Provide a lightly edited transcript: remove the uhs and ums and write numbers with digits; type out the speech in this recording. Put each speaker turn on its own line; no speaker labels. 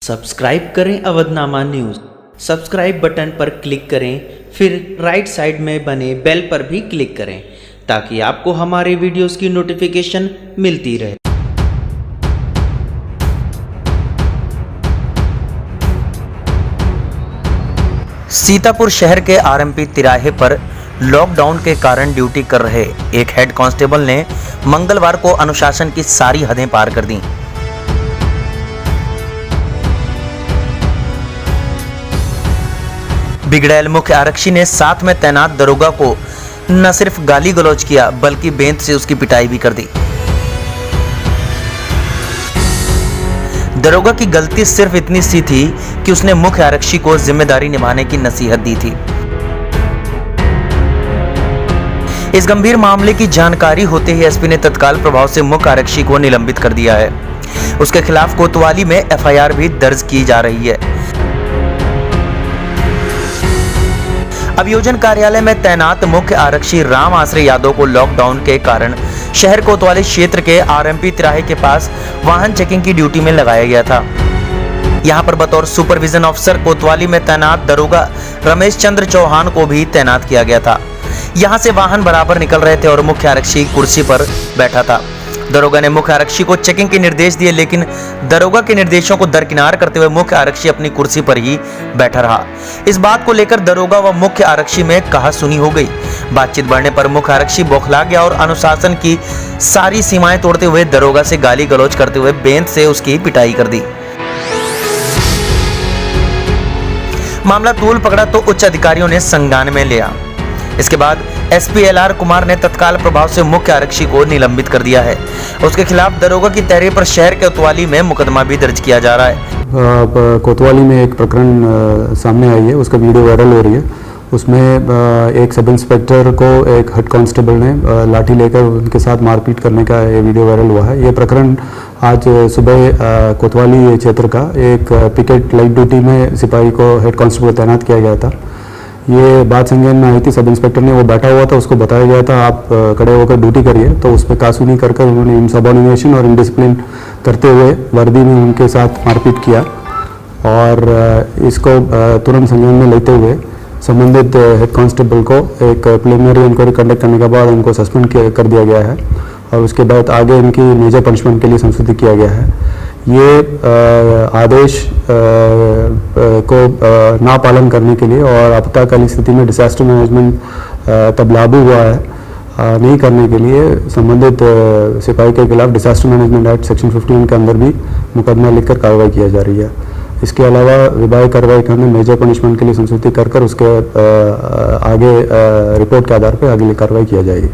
Subscribe करें Avadhnama news. Subscribe button पर click करें, फिर राइट साइड में बने बेल पर भी क्लिक करें ताकि आपको हमारे वीडियोस की नोटिफिकेशन मिलती रहे।
सीतापुर शहर के आरएमपी तिराहे पर लॉकडाउन के कारण ड्यूटी कर रहे एक हेड कांस्टेबल ने मंगलवार को अनुशासन की सारी हदें पार कर दी। बिगड़ैल मुख्य आरक्षी ने साथ में तैनात दरोगा को न सिर्फ गाली गलौज किया बल्कि बेंत से उसकी पिटाई भी कर दी। दरोगा की गलती सिर्फ इतनी सी थी कि उसने मुख्य आरक्षी को जिम्मेदारी निभाने की नसीहत दी थी। इस गंभीर मामले की जानकारी होते ही एसपी ने तत्काल प्रभाव से मुख्य आरक्षी को निलंबित कर दिया है। उसके खिलाफ कोतवाली में एफआईआर भी दर्ज की जा रही है। अभियोजन कार्यालय में तैनात मुख्य आरक्षी राम आश्रय यादव को लॉकडाउन के कारण शहर कोतवाली क्षेत्र के आरएमपी तिराहे के पास वाहन चेकिंग की ड्यूटी में लगाया गया था। यहां पर बतौर सुपरविजन ऑफिसर कोतवाली में तैनात दरोगा रमेश चंद्र चौहान को भी तैनात किया गया था। यहां से वाहन बराबर निकल रहे थे और मुख्य आरक्षी कुर्सी पर बैठा था। दरोगा ने मुख्य आरक्षी को चेकिंग के निर्देश दिए, लेकिन दरोगा के निर्देशों को दरकिनार करते हुए मुख्य आरक्षी अपनी कुर्सी पर ही बैठा रहा। इस बात को लेकर दरोगा व मुख्य आरक्षी में कहासुनी हो गई। बातचीत बढ़ने पर मुख्य आरक्षी बौखला गया और अनुशासन की सारी सीमाएं तोड़ते हुए दरोगा से गाली गलौज करते हुए बेंत से उसकी पिटाई कर दी। मामला तूल पकड़ा तो उच्च अधिकारियों ने संज्ञान में लिया। इसके बाद एसपी एलआर कुमार ने तत्काल प्रभाव से मुख्य आरक्षी को निलंबित कर दिया है। उसके खिलाफ दरोगा की तहरीर पर शहर के कोतवाली में मुकदमा भी दर्ज किया जा रहा है।
कोतवाली में एक प्रकरण सामने आई है, उसका वीडियो वायरल हो रही है। उसमें एक सब इंस्पेक्टर को एक हेड कांस्टेबल ने लाठी लेकर उनके साथ मारपीट करने का ये वीडियो वायरल हुआ है। ये प्रकरण आज सुबह कोतवाली क्षेत्र का एक पिकेट लाइट ड्यूटी में सिपाही को हेड कांस्टेबल तैनात किया गया था। ये बात संज्ञान में आई थी। सब इंस्पेक्टर ने, वो बैठा हुआ था, उसको बताया गया था आप खड़े होकर ड्यूटी करिए, तो उस पर कासूनी कर उन्होंने इनसबऑर्डिनेशन और इनडिसिप्लिन करते हुए वर्दी में उनके साथ मारपीट किया और इसको तुरंत संज्ञान में लेते हुए संबंधित हेड कांस्टेबल को एक प्रिलिमिनरी इंक्वायरी कंडक्ट करने के बाद उनको सस्पेंड कर दिया गया है और उसके बाद आगे इनकी मेजर पनिशमेंट के लिए संशोधित किया गया है। ये आदेश को ना पालन करने के लिए और आपातकालीन स्थिति में डिजास्टर मैनेजमेंट तब लागू हुआ है, नहीं करने के लिए संबंधित सिपाही के खिलाफ डिजास्टर मैनेजमेंट एक्ट सेक्शन 15 के अंदर भी मुकदमा लिखकर कार्रवाई किया जा रही है। इसके अलावा विभागीय कार्रवाई करने मेजर पनिशमेंट के लिए संशोधित कर उसके आगे रिपोर्ट के आधार पर आगे कार्रवाई किया जाएगी।